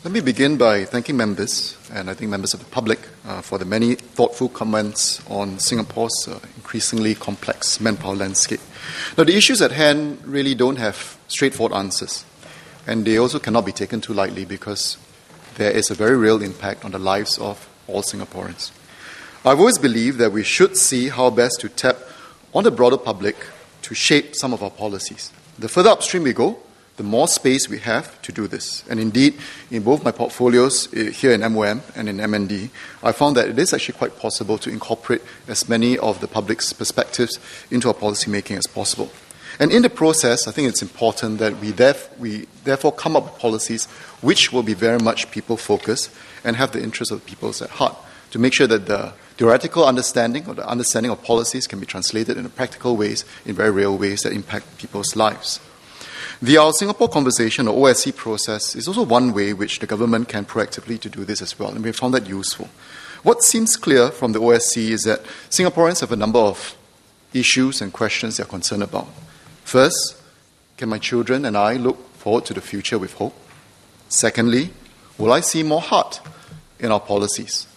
Let me begin by thanking members, and I think members of the public, for the many thoughtful comments on Singapore's increasingly complex manpower landscape. Now, the issues at hand really don't have straightforward answers, and they also cannot be taken too lightly because there is a very real impact on the lives of all Singaporeans. I've always believed that we should see how best to tap on the broader public to shape some of our policies. The further upstream we go, the more space we have to do this. And indeed, in both my portfolios here in MOM and in MND, I found that it is actually quite possible to incorporate as many of the public's perspectives into our policy making as possible. And in the process, I think it's important that we therefore come up with policies which will be very much people-focused and have the interests of the people at heart, to make sure that the theoretical understanding or the understanding of policies can be translated in practical ways, in very real ways that impact people's lives. The Our Singapore Conversation, or OSC process, is also one way which the government can proactively to do this as well, and we found that useful. What seems clear from the OSC is that Singaporeans have a number of issues and questions they are concerned about. First, can my children and I look forward to the future with hope? Secondly, will I see more heart in our policies?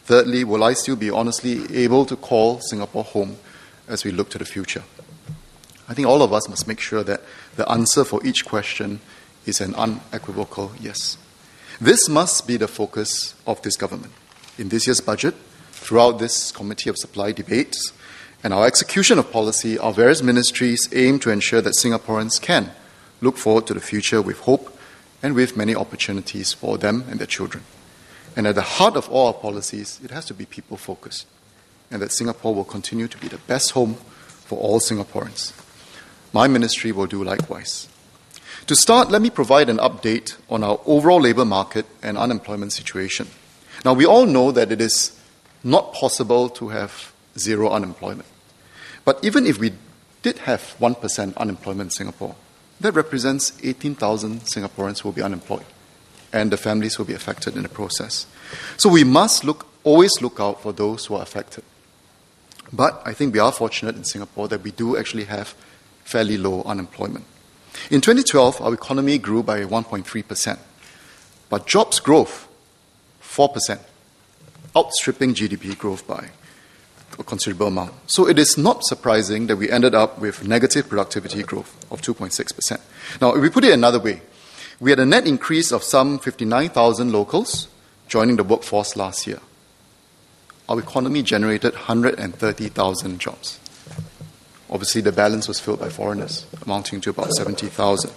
Thirdly, will I still be honestly able to call Singapore home as we look to the future? I think all of us must make sure that the answer for each question is an unequivocal yes. This must be the focus of this government. In this year's budget, throughout this Committee of Supply debates, and our execution of policy, our various ministries aim to ensure that Singaporeans can look forward to the future with hope and with many opportunities for them and their children. And at the heart of all our policies, it has to be people-focused, and that Singapore will continue to be the best home for all Singaporeans. My ministry will do likewise. To start, let me provide an update on our overall labour market and unemployment situation. Now, we all know that it is not possible to have zero unemployment. But even if we did have 1% unemployment in Singapore, that represents 18,000 Singaporeans who will be unemployed, and the families will be affected in the process. So we must always look out for those who are affected. But I think we are fortunate in Singapore that we do actually have fairly low unemployment. In 2012, our economy grew by 1.3%, but jobs growth, 4%, outstripping GDP growth by a considerable amount. So it is not surprising that we ended up with negative productivity growth of 2.6%. Now, if we put it another way, we had a net increase of some 59,000 locals joining the workforce last year. Our economy generated 130,000 jobs. Obviously, the balance was filled by foreigners, amounting to about 70,000.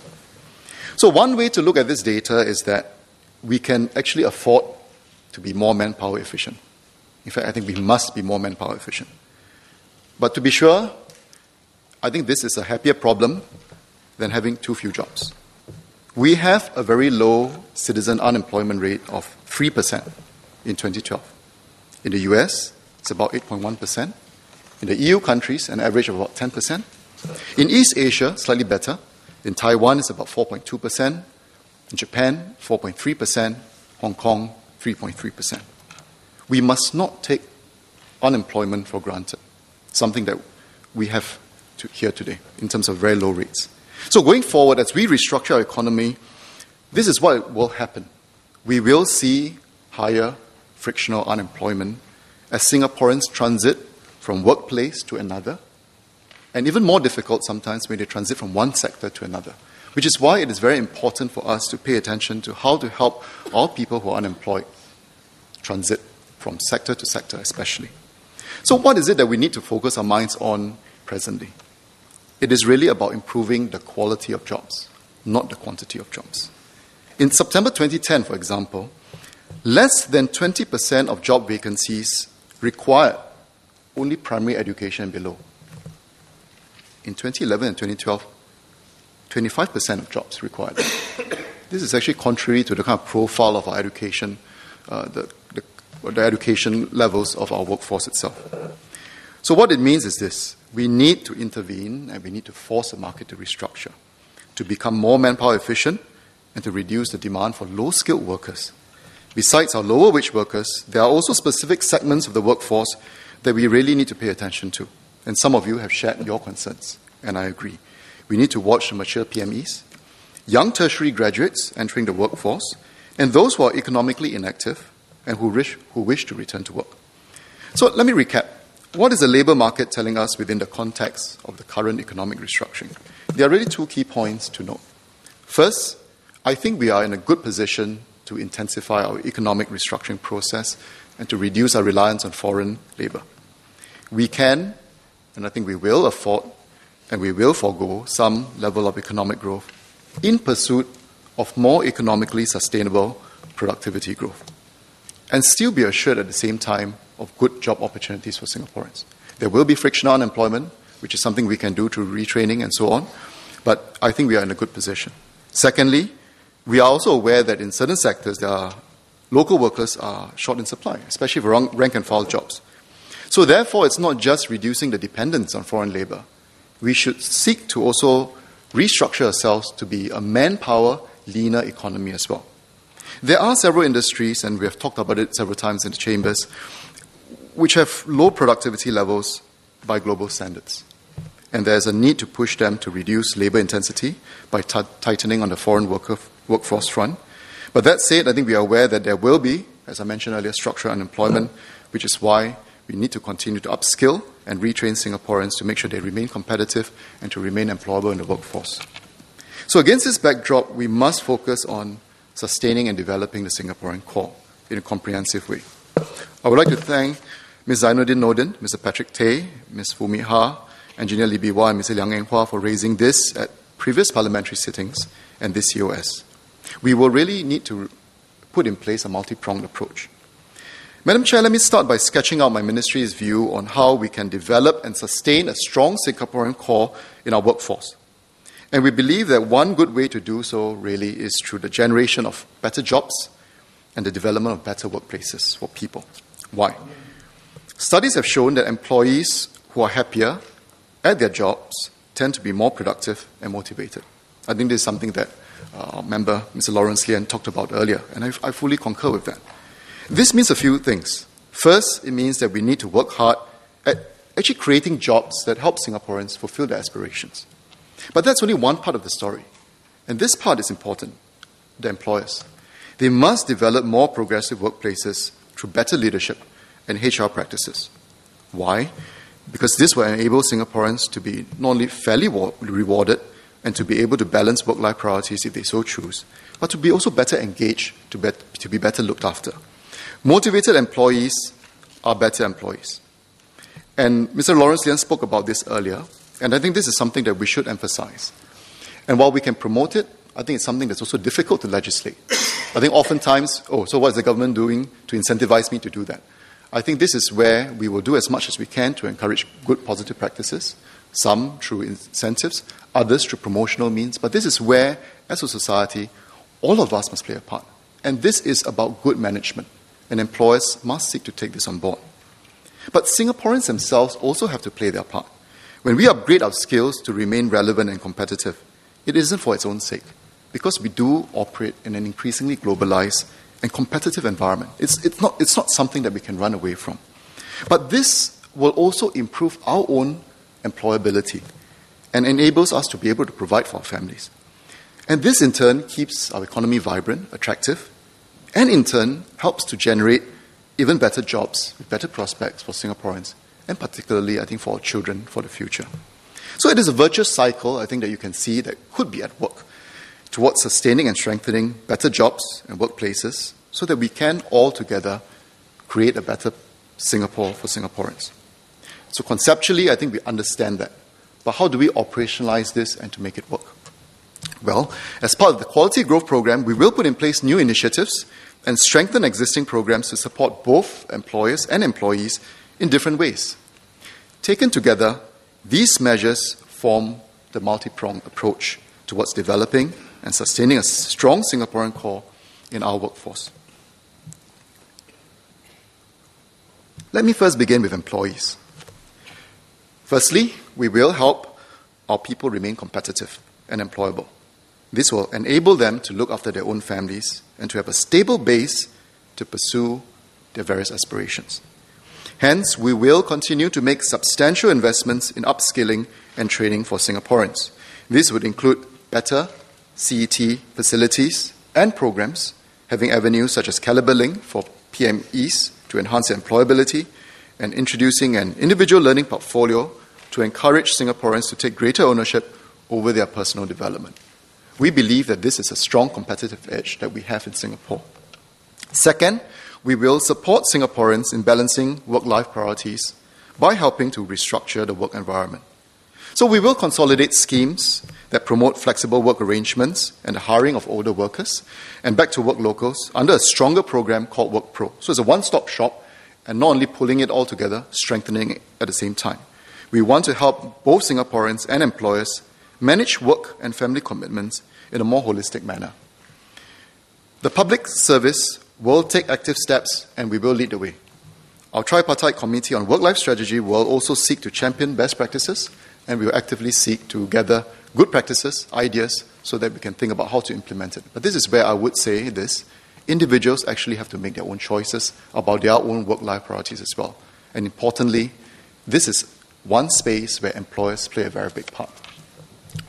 So one way to look at this data is that we can actually afford to be more manpower efficient. In fact, I think we must be more manpower efficient. But to be sure, I think this is a happier problem than having too few jobs. We have a very low citizen unemployment rate of 3% in 2012. In the US, it's about 8.1%. In the EU countries, an average of about 10%. In East Asia, slightly better. In Taiwan, it's about 4.2%. In Japan, 4.3%. Hong Kong, 3.3%. We must not take unemployment for granted, something that we have here today in terms of very low rates. So going forward, as we restructure our economy, this is what will happen. We will see higher frictional unemployment as Singaporeans transit from workplace to another, and even more difficult sometimes when they transit from one sector to another, which is why it is very important for us to pay attention to how to help all people who are unemployed transit from sector to sector especially. So what is it that we need to focus our minds on presently? It is really about improving the quality of jobs, not the quantity of jobs. In September 2010, for example, less than 20% of job vacancies required only primary education and below. In 2011 and 2012, 25% of jobs required. This is actually contrary to the kind of profile of our education, the education levels of our workforce itself. So what it means is this: we need to intervene and we need to force the market to restructure, to become more manpower efficient and to reduce the demand for low-skilled workers. Besides our lower-wage workers, there are also specific segments of the workforce that we really need to pay attention to. And some of you have shared your concerns, and I agree. We need to watch the mature PMEs, young tertiary graduates entering the workforce, and those who are economically inactive and who wish to return to work. So let me recap. What is the labour market telling us within the context of the current economic restructuring? There are really two key points to note. First, I think we are in a good position to intensify our economic restructuring process and to reduce our reliance on foreign labour. We can, and I think we will afford, and we will forego some level of economic growth in pursuit of more economically sustainable productivity growth, and still be assured at the same time of good job opportunities for Singaporeans. There will be frictional unemployment, which is something we can do through retraining and so on, but I think we are in a good position. Secondly, we are also aware that in certain sectors, local workers are short in supply, especially for rank and file jobs. So therefore, it's not just reducing the dependence on foreign labour. We should seek to also restructure ourselves to be a manpower, leaner economy as well. There are several industries, and we have talked about it several times in the chambers, which have low productivity levels by global standards. And there's a need to push them to reduce labour intensity by tightening on the foreign workforce front. But that said, I think we are aware that there will be, as I mentioned earlier, structural unemployment, which is why we need to continue to upskill and retrain Singaporeans to make sure they remain competitive and to remain employable in the workforce. So against this backdrop, we must focus on sustaining and developing the Singaporean core in a comprehensive way. I would like to thank Ms. Zainuddin Nordin, Mr. Patrick Tay, Ms. Fumi Ha, Engineer Lee Bee Wah, and Mr. Liang Eng Hua for raising this at previous parliamentary sittings and this COS. We will really need to put in place a multi-pronged approach. Madam Chair, let me start by sketching out my ministry's view on how we can develop and sustain a strong Singaporean core in our workforce. And we believe that one good way to do so really is through the generation of better jobs and the development of better workplaces for people. Why? Studies have shown that employees who are happier at their jobs tend to be more productive and motivated. I think this is something that our member, Mr. Lawrence Lian, talked about earlier, and I fully concur with that. This means a few things. First, it means that we need to work hard at actually creating jobs that help Singaporeans fulfill their aspirations. But that's only one part of the story. And this part is important. The employers. They must develop more progressive workplaces through better leadership and HR practices. Why? Because this will enable Singaporeans to be not only fairly rewarded and to be able to balance work-life priorities if they so choose, but to be also better engaged, to be better looked after. Motivated employees are better employees. And Mr. Lawrence Lian spoke about this earlier, and I think this is something that we should emphasize. And while we can promote it, I think it's something that's also difficult to legislate. I think oftentimes, so what is the government doing to incentivize me to do that? I think this is where we will do as much as we can to encourage good positive practices, some through incentives, others through promotional means. But this is where, as a society, all of us must play a part. And this is about good management, and employers must seek to take this on board. But Singaporeans themselves also have to play their part. When we upgrade our skills to remain relevant and competitive, it isn't for its own sake, because we do operate in an increasingly globalized and competitive environment. It's not something that we can run away from. But this will also improve our own employability and enables us to be able to provide for our families. And this, in turn, keeps our economy vibrant, attractive, and in turn helps to generate even better jobs with better prospects for Singaporeans, and particularly, I think, for our children for the future. So it is a virtuous cycle, I think, that you can see that could be at work towards sustaining and strengthening better jobs and workplaces so that we can all together create a better Singapore for Singaporeans. So conceptually, I think we understand that. But how do we operationalize this and to make it work? Well, as part of the Quality Growth Programme, we will put in place new initiatives and strengthen existing programs to support both employers and employees in different ways. Taken together, these measures form the multi-pronged approach towards developing and sustaining a strong Singaporean core in our workforce. Let me first begin with employees. Firstly, we will help our people remain competitive and employable. This will enable them to look after their own families and to have a stable base to pursue their various aspirations. Hence, we will continue to make substantial investments in upskilling and training for Singaporeans. This would include better CET facilities and programs having avenues such as Caliber Link for PMEs to enhance their employability, and introducing an individual learning portfolio to encourage Singaporeans to take greater ownership over their personal development. We believe that this is a strong competitive edge that we have in Singapore. Second, we will support Singaporeans in balancing work-life priorities by helping to restructure the work environment. So we will consolidate schemes that promote flexible work arrangements and the hiring of older workers and back-to-work locals under a stronger program called Work Pro. So it's a one-stop shop, and not only pulling it all together, strengthening it at the same time. We want to help both Singaporeans and employers manage work and family commitments in a more holistic manner. The public service will take active steps, and we will lead the way. Our tripartite committee on work-life strategy will also seek to champion best practices, and we will actively seek to gather good practices, ideas, so that we can think about how to implement it. But this is where I would say this: individuals actually have to make their own choices about their own work-life priorities as well. And importantly, this is one space where employers play a very big part.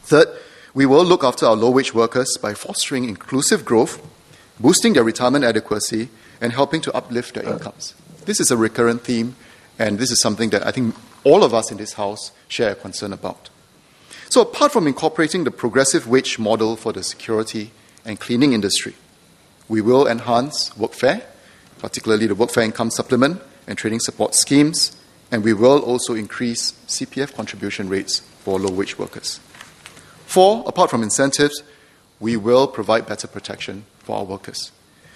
Third, we will look after our low-wage workers by fostering inclusive growth, boosting their retirement adequacy, and helping to uplift their incomes. This is a recurrent theme, and this is something that I think all of us in this House share a concern about. So apart from incorporating the progressive wage model for the security and cleaning industry, we will enhance workfare, particularly the workfare income supplement and training support schemes, and we will also increase CPF contribution rates for low-wage workers. Four, apart from incentives, we will provide better protection for our workers.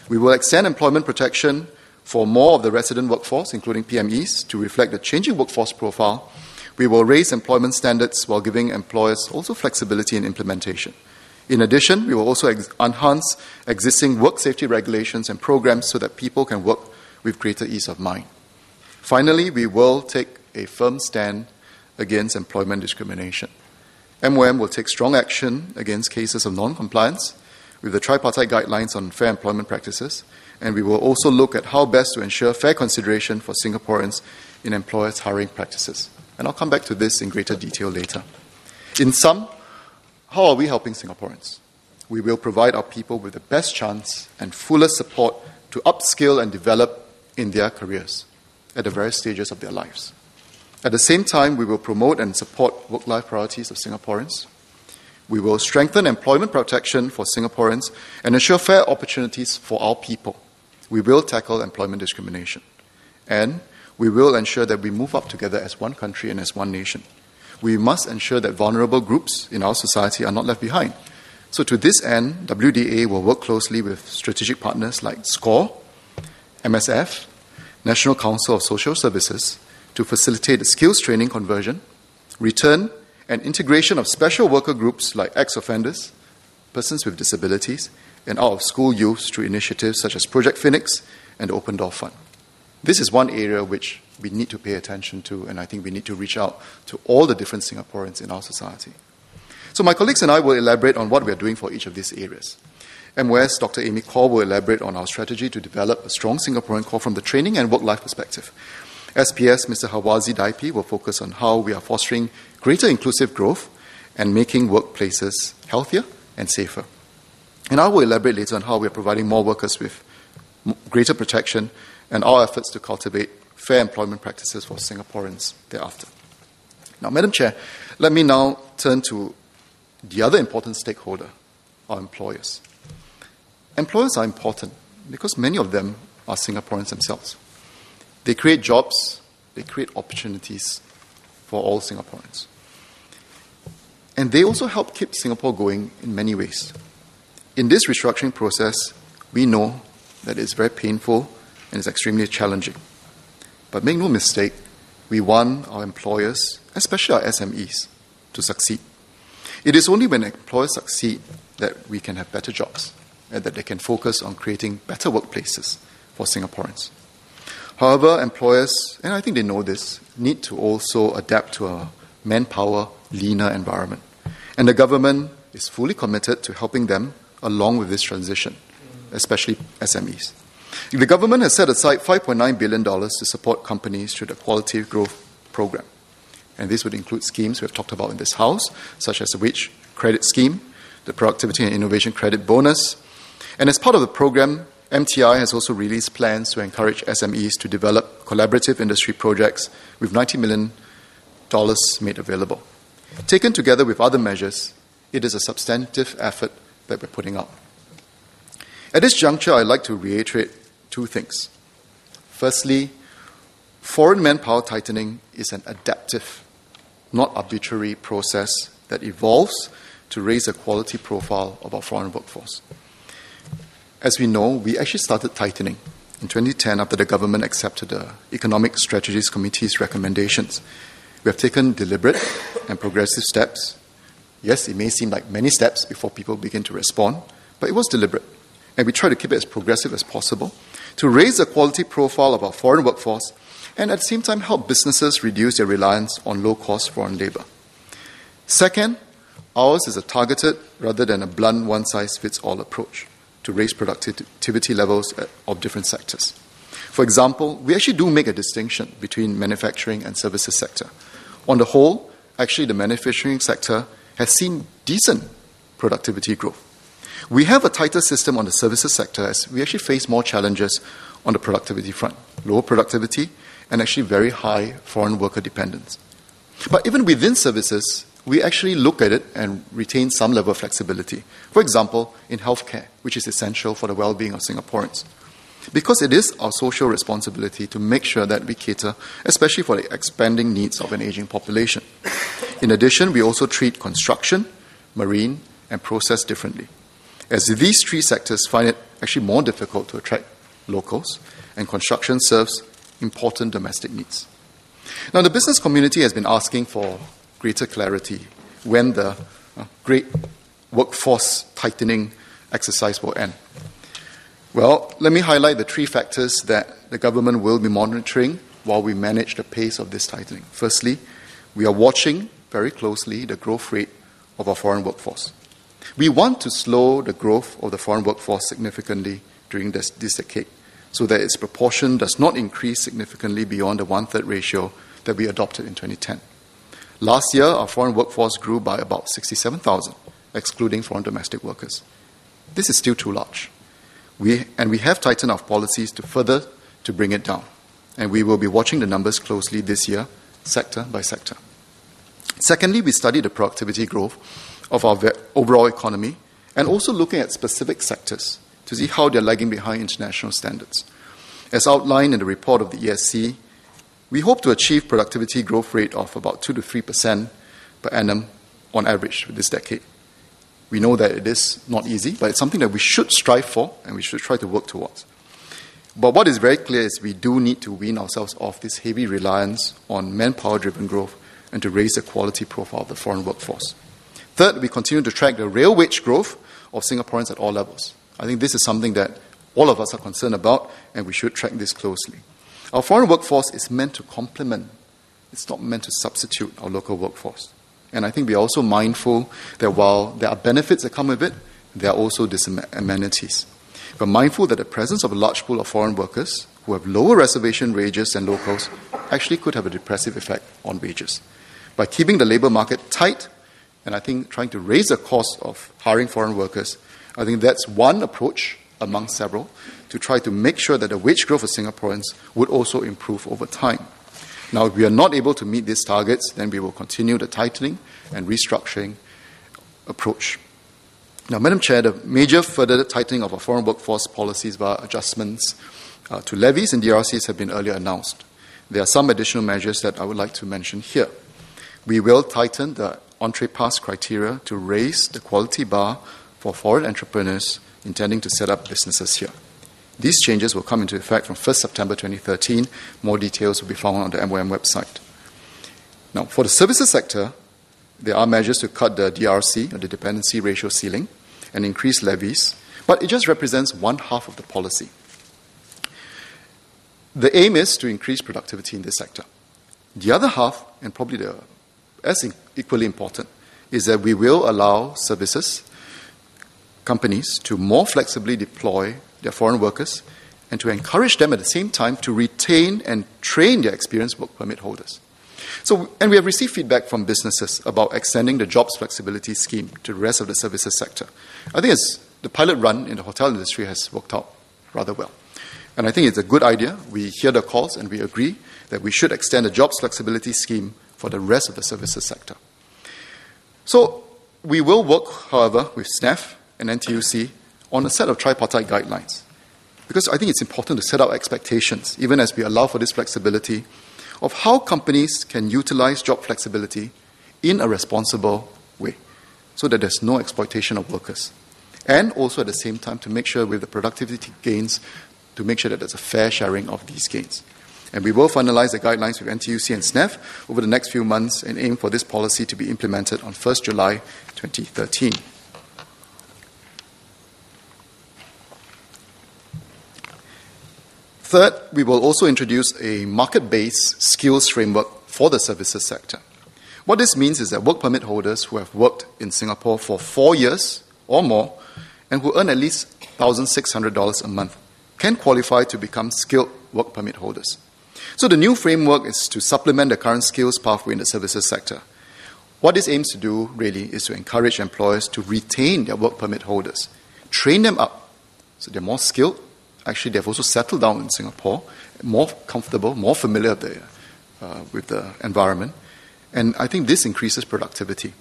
We will extend employment protection for more of the resident workforce, including PMEs, to reflect the changing workforce profile. We will raise employment standards while giving employers also flexibility in implementation. In addition, we will also enhance existing work safety regulations and programs so that people can work with greater ease of mind. Finally, we will take a firm stand against employment discrimination. MOM will take strong action against cases of non-compliance with the tripartite guidelines on fair employment practices, and we will also look at how best to ensure fair consideration for Singaporeans in employers' hiring practices. And I'll come back to this in greater detail later. In sum, how are we helping Singaporeans? We will provide our people with the best chance and fullest support to upskill and develop in their careers at the various stages of their lives. At the same time, we will promote and support work-life priorities of Singaporeans. We will strengthen employment protection for Singaporeans and ensure fair opportunities for our people. We will tackle employment discrimination. And we will ensure that we move up together as one country and as one nation. We must ensure that vulnerable groups in our society are not left behind. So to this end, WDA will work closely with strategic partners like SCORE, MSF, National Council of Social Services, to facilitate the skills training conversion, return, and integration of special worker groups like ex-offenders, persons with disabilities, and out-of-school youth through initiatives such as Project Phoenix and the Open Door Fund. This is one area which we need to pay attention to, and I think we need to reach out to all the different Singaporeans in our society. So my colleagues and I will elaborate on what we are doing for each of these areas. MOS Dr. Amy Kaur will elaborate on our strategy to develop a strong Singaporean core from the training and work-life perspective. SPS, Mr. Hawazi Daipi, will focus on how we are fostering greater inclusive growth and making workplaces healthier and safer. And I will elaborate later on how we are providing more workers with greater protection and our efforts to cultivate fair employment practices for Singaporeans thereafter. Now, Madam Chair, let me now turn to the other important stakeholder, our employers. Employers are important because many of them are Singaporeans themselves. They create jobs, they create opportunities for all Singaporeans. And they also help keep Singapore going in many ways. In this restructuring process, we know that it's very painful and it's extremely challenging. But make no mistake, we want our employers, especially our SMEs, to succeed. It is only when employers succeed that we can have better jobs and that they can focus on creating better workplaces for Singaporeans. However, employers, and I think they know this, need to also adapt to a manpower, leaner environment. And the government is fully committed to helping them along with this transition, especially SMEs. The government has set aside $5.9 billion to support companies through the Quality Growth Program. And this would include schemes we have talked about in this House, such as the Wage Credit Scheme, the Productivity and Innovation Credit Bonus, And as part of the program, MTI has also released plans to encourage SMEs to develop collaborative industry projects with $90 million made available. Taken together with other measures, it is a substantive effort that we're putting up. At this juncture, I'd like to reiterate two things. Firstly, foreign manpower tightening is an adaptive, not arbitrary process that evolves to raise the quality profile of our foreign workforce. As we know, we actually started tightening in 2010 after the government accepted the Economic Strategies Committee's recommendations. We have taken deliberate and progressive steps. Yes, it may seem like many steps before people begin to respond, but it was deliberate. And we try to keep it as progressive as possible to raise the quality profile of our foreign workforce and at the same time help businesses reduce their reliance on low-cost foreign labor. Second, ours is a targeted rather than a blunt one-size-fits-all approach to raise productivity levels of different sectors. For example, we actually do make a distinction between manufacturing and services sector. On the whole, actually the manufacturing sector has seen decent productivity growth. We have a tighter system on the services sector as we actually face more challenges on the productivity front, lower productivity and actually very high foreign worker dependence. But even within services, we actually look at it and retain some level of flexibility. For example, in healthcare, which is essential for the well-being of Singaporeans. Because it is our social responsibility to make sure that we cater, especially for the expanding needs of an aging population. In addition, we also treat construction, marine, and process differently, as these three sectors find it actually more difficult to attract locals, and construction serves important domestic needs. Now, the business community has been asking for greater clarity when the great workforce tightening exercise will end. Well, let me highlight the three factors that the government will be monitoring while we manage the pace of this tightening. Firstly, we are watching very closely the growth rate of our foreign workforce. We want to slow the growth of the foreign workforce significantly during this decade so that its proportion does not increase significantly beyond the 1/3 ratio that we adopted in 2010. Last year, our foreign workforce grew by about 67,000, excluding foreign domestic workers. This is still too large. We have tightened our policies to bring it down. And we will be watching the numbers closely this year, sector by sector. Secondly, we studied the productivity growth of our overall economy and also looking at specific sectors to see how they're lagging behind international standards. As outlined in the report of the ESC, we hope to achieve productivity growth rate of about 2 to 3% per annum on average for this decade. We know that it is not easy, but it's something that we should strive for and we should try to work towards. But what is very clear is we do need to wean ourselves off this heavy reliance on manpower-driven growth and to raise the quality profile of the foreign workforce. Third, we continue to track the real wage growth of Singaporeans at all levels. I think this is something that all of us are concerned about, and we should track this closely. Our foreign workforce is meant to complement, it's not meant to substitute our local workforce. And I think we are also mindful that while there are benefits that come with it, there are also disamenities. We're mindful that the presence of a large pool of foreign workers who have lower reservation wages than locals actually could have a depressive effect on wages. By keeping the labour market tight, and I think trying to raise the cost of hiring foreign workers, I think that's one approach among several to try to make sure that the wage growth of Singaporeans would also improve over time. Now, if we are not able to meet these targets, then we will continue the tightening and restructuring approach. Now, Madam Chair, the major further tightening of our foreign workforce policies via adjustments to levies and DRCs have been earlier announced. There are some additional measures that I would like to mention here. We will tighten the entree pass criteria to raise the quality bar for foreign entrepreneurs intending to set up businesses here. These changes will come into effect from 1st September 2013. More details will be found on the MOM website. Now, for the services sector, there are measures to cut the DRC, or the dependency ratio ceiling, and increase levies, but it just represents one half of the policy. The aim is to increase productivity in this sector. The other half, and probably as equally important, is that we will allow services companies to more flexibly deploy their foreign workers and to encourage them at the same time to retain and train their experienced work permit holders. And we have received feedback from businesses about extending the jobs flexibility scheme to the rest of the services sector. I think it's the pilot run in the hotel industry has worked out rather well. And I think it's a good idea. We hear the calls and we agree that we should extend the jobs flexibility scheme for the rest of the services sector. So we will work, however, with SNAF and NTUC on a set of tripartite guidelines, because I think it's important to set out expectations, even as we allow for this flexibility, of how companies can utilize job flexibility in a responsible way, so that there's no exploitation of workers. And also at the same time to make sure with the productivity gains, to make sure that there's a fair sharing of these gains. And we will finalize the guidelines with NTUC and SNAF over the next few months and aim for this policy to be implemented on 1st July 2013. Third, we will also introduce a market-based skills framework for the services sector. What this means is that work permit holders who have worked in Singapore for 4 years or more and who earn at least $1,600 a month can qualify to become skilled work permit holders. So the new framework is to supplement the current skills pathway in the services sector. What this aims to do really is to encourage employers to retain their work permit holders, train them up so they're more skilled. Actually, they've also settled down in Singapore, more comfortable, more familiar with the environment. And I think this increases productivity.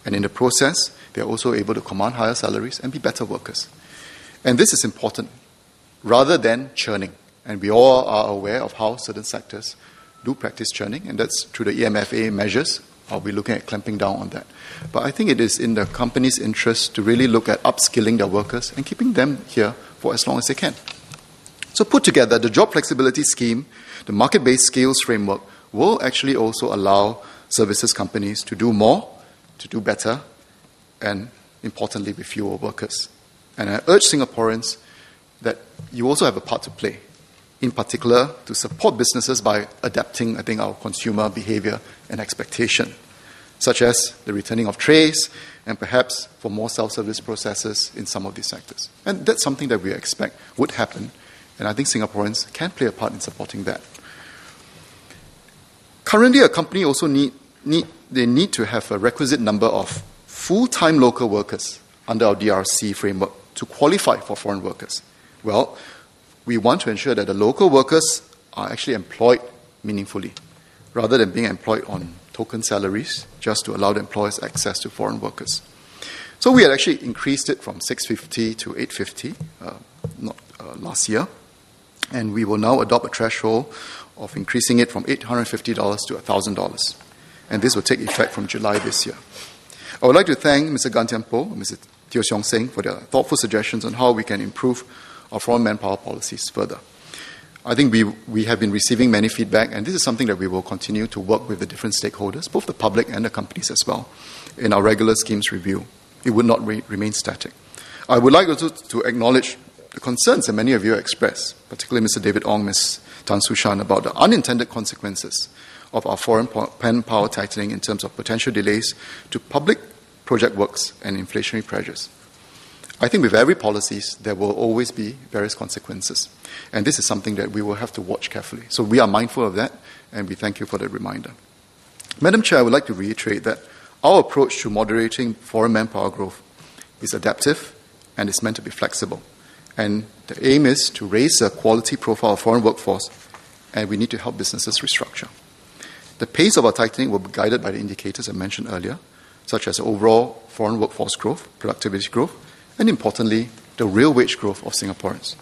And in the process, they're also able to command higher salaries and be better workers. And this is important, rather than churning. And we all are aware of how certain sectors do practice churning, and that's through the EMFA measures. I'll be looking at clamping down on that. But I think it is in the company's interest to really look at upskilling their workers and keeping them here for as long as they can. So put together, the job flexibility scheme, the market-based skills framework, will actually also allow services companies to do more, to do better, and importantly, with fewer workers. And I urge Singaporeans that you also have a part to play, in particular to support businesses by adapting, I think, our consumer behavior and expectation, such as the returning of trays and perhaps for more self-service processes in some of these sectors. And that's something that we expect would happen, and I think Singaporeans can play a part in supporting that. Currently, a company also need to have a requisite number of full-time local workers under our DRC framework to qualify for foreign workers. Well, we want to ensure that the local workers are actually employed meaningfully, rather than being employed on token salaries, just to allow the employers access to foreign workers. So we had actually increased it from $650 to $850 last year, and we will now adopt a threshold of increasing it from $850 to $1,000. And this will take effect from July this year. I would like to thank Mr. Gan Tian Po and Mr. Teo Siong Seng for their thoughtful suggestions on how we can improve our foreign manpower policies further. I think we have been receiving many feedback, and this is something that we will continue to work with the different stakeholders, both the public and the companies as well, in our regular schemes review. It would not remain static. I would like also to acknowledge the concerns that many of you expressed, particularly Mr. David Ong, Ms. Tan Su-Shan, about the unintended consequences of our foreign manpower tightening in terms of potential delays to public project works and inflationary pressures. I think with every policies, there will always be various consequences. And this is something that we will have to watch carefully. So we are mindful of that, and we thank you for the reminder. Madam Chair, I would like to reiterate that our approach to moderating foreign manpower growth is adaptive and is meant to be flexible. And the aim is to raise the quality profile of foreign workforce, and we need to help businesses restructure. The pace of our tightening will be guided by the indicators I mentioned earlier, such as overall foreign workforce growth, productivity growth, and importantly, the real wage growth of Singaporeans.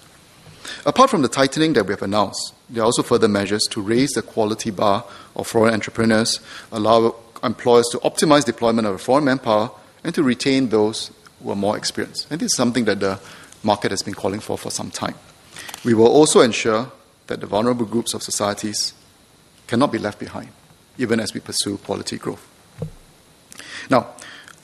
Apart from the tightening that we have announced, there are also further measures to raise the quality bar of foreign entrepreneurs, allow employers to optimize deployment of foreign manpower, and to retain those who are more experienced. And this is something that the market has been calling for some time. We will also ensure that the vulnerable groups of societies cannot be left behind, even as we pursue quality growth. Now,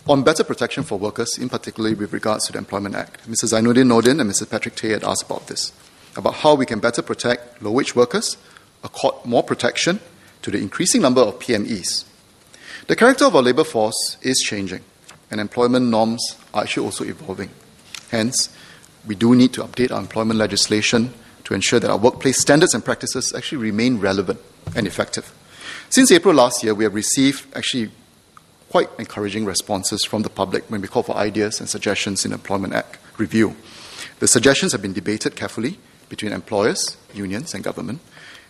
on better protection for workers, in particular with regards to the Employment Act, Mr. Zainuddin Nordin and Mr. Patrick Tay had asked about this, about how we can better protect low-wage workers, accord more protection to the increasing number of PMEs. The character of our labour force is changing, and employment norms are actually also evolving. Hence, we do need to update our employment legislation to ensure that our workplace standards and practices actually remain relevant and effective. Since April last year, we have received actually quite encouraging responses from the public when we call for ideas and suggestions in the Employment Act review. The suggestions have been debated carefully between employers, unions, and government,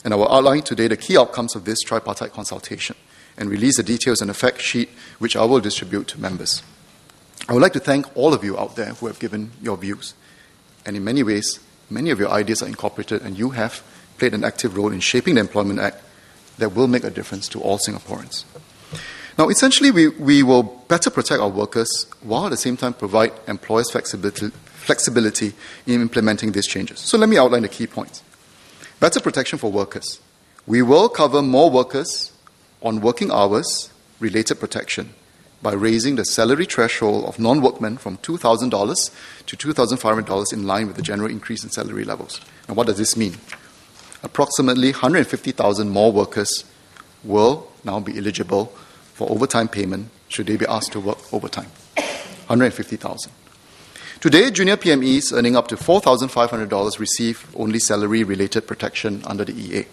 and I will outline today the key outcomes of this tripartite consultation and release the details and a fact sheet which I will distribute to members. I would like to thank all of you out there who have given your views, and in many ways, many of your ideas are incorporated, and you have played an active role in shaping the Employment Act that will make a difference to all Singaporeans. Now, essentially, we will better protect our workers while at the same time provide employers flexibility in implementing these changes. So let me outline the key points. Better protection for workers. We will cover more workers on working hours related protection by raising the salary threshold of non-workmen from $2,000 to $2,500 in line with the general increase in salary levels. Now, what does this mean? Approximately 150,000 more workers will now be eligible for overtime payment should they be asked to work overtime. 150,000. Today, junior PMEs earning up to $4,500 receive only salary-related protection under the EA.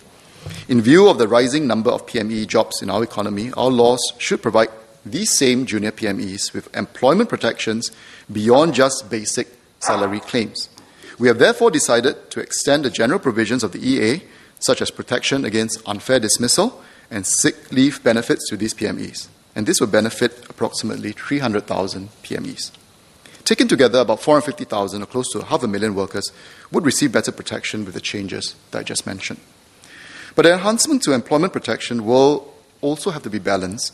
In view of the rising number of PME jobs in our economy, our laws should provide these same junior PMEs with employment protections beyond just basic salary claims. We have therefore decided to extend the general provisions of the EA, such as protection against unfair dismissal and sick leave benefits to these PMEs. And this will benefit approximately 300,000 PMEs. Taken together, about 450,000 or close to 500,000 workers would receive better protection with the changes that I just mentioned. But the enhancement to employment protection will also have to be balanced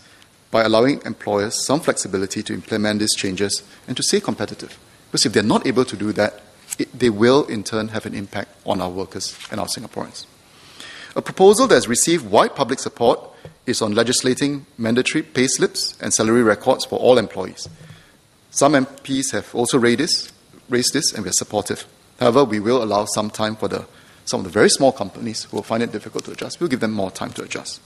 by allowing employers some flexibility to implement these changes and to stay competitive. Because if they're not able to do that, they will in turn have an impact on our workers and our Singaporeans. A proposal that has received wide public support is on legislating mandatory pay slips and salary records for all employees. Some MPs have also raised this, and we are supportive. However, we will allow some time for some of the very small companies who will find it difficult to adjust. We'll give them more time to adjust.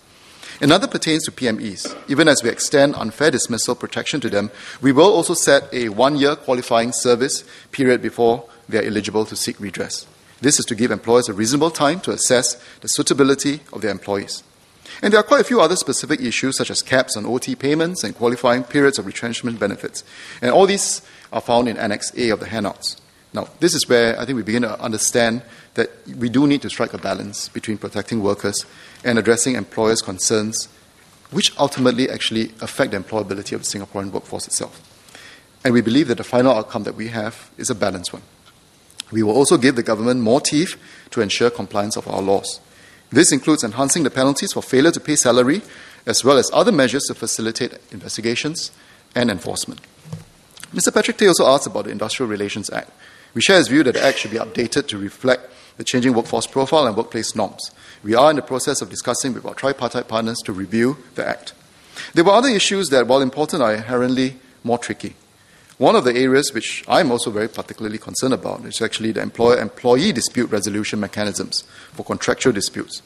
Another pertains to PMEs. Even as we extend unfair dismissal protection to them, we will also set a 1-year qualifying service period before they are eligible to seek redress. This is to give employers a reasonable time to assess the suitability of their employees. And there are quite a few other specific issues, such as caps on OT payments and qualifying periods of retrenchment benefits. And all these are found in Annex A of the handouts. Now, this is where I think we begin to understand that we do need to strike a balance between protecting workers and addressing employers' concerns, which ultimately actually affect the employability of the Singaporean workforce itself. And we believe that the final outcome that we have is a balanced one. We will also give the government more teeth to ensure compliance of our laws. This includes enhancing the penalties for failure to pay salary, as well as other measures to facilitate investigations and enforcement. Mr. Patrick Tay also asked about the Industrial Relations Act. We share his view that the Act should be updated to reflect the changing workforce profile and workplace norms. We are in the process of discussing with our tripartite partners to review the Act. There were other issues that, while important, are inherently more tricky. One of the areas which I'm also very particularly concerned about is actually the employer-employee dispute resolution mechanisms for contractual disputes,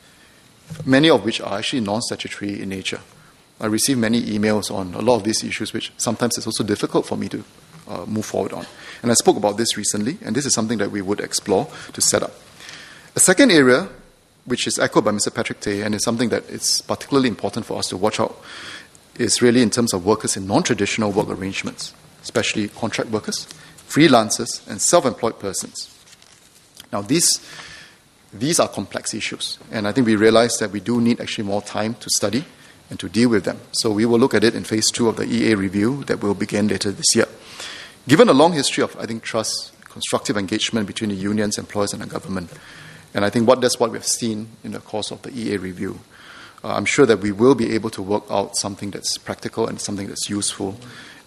many of which are actually non-statutory in nature. I receive many emails on a lot of these issues, which sometimes it's also difficult for me to move forward on. And I spoke about this recently, and this is something that we would explore to set up. A second area, which is echoed by Mr. Patrick Tay, and is something that is particularly important for us to watch out, is really in terms of workers in non-traditional work arrangements, especially contract workers, freelancers, and self-employed persons. Now, these are complex issues, and I think we realize that we do need actually more time to study and to deal with them. So we will look at it in phase 2 of the EA review that will begin later this year. Given a long history of, I think, trust, constructive engagement between the unions, employers, and the government, and I think that's what we have seen in the course of the EA review, I'm sure that we will be able to work out something that's practical and something that's useful,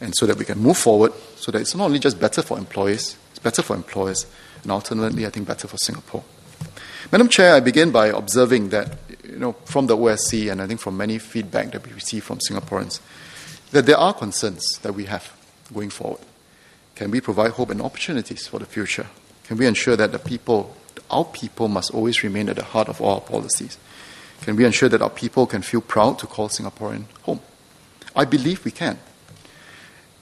and so that we can move forward, so that it's not only just better for employees, it's better for employers, and ultimately, I think, better for Singapore. Madam Chair, I begin by observing that, from the OSC, and I think from many feedback that we receive from Singaporeans, that there are concerns that we have going forward. Can we provide hope and opportunities for the future? Can we ensure that our people must always remain at the heart of all our policies? Can we ensure that our people can feel proud to call Singaporean home? I believe we can.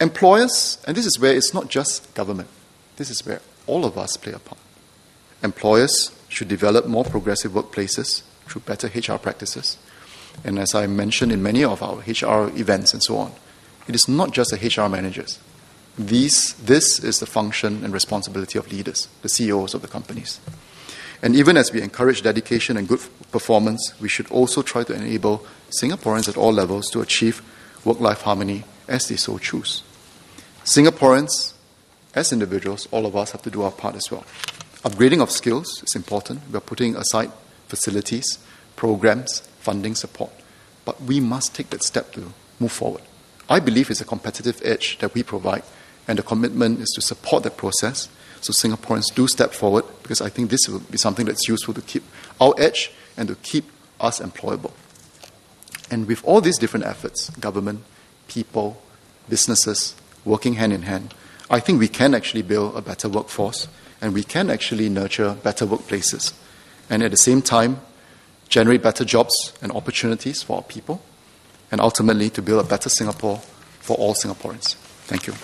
Employers, and this is where it's not just government, this is where all of us play a part. Employers should develop more progressive workplaces through better HR practices. And as I mentioned in many of our HR events and so on, it is not just the HR managers. This is the function and responsibility of leaders, the CEOs of the companies. And even as we encourage dedication and good performance, we should also try to enable Singaporeans at all levels to achieve work-life harmony as they so choose. Singaporeans, as individuals, all of us have to do our part as well. Upgrading of skills is important. We are putting aside facilities, programs, funding support. But we must take that step to move forward. I believe it's a competitive edge that we provide, and the commitment is to support that process so Singaporeans do step forward, because I think this will be something that's useful to keep our edge and to keep us employable. And with all these different efforts, government, people, businesses, working hand in hand, I think we can actually build a better workforce, and we can actually nurture better workplaces. And at the same time, generate better jobs and opportunities for our people, and ultimately to build a better Singapore for all Singaporeans. Thank you.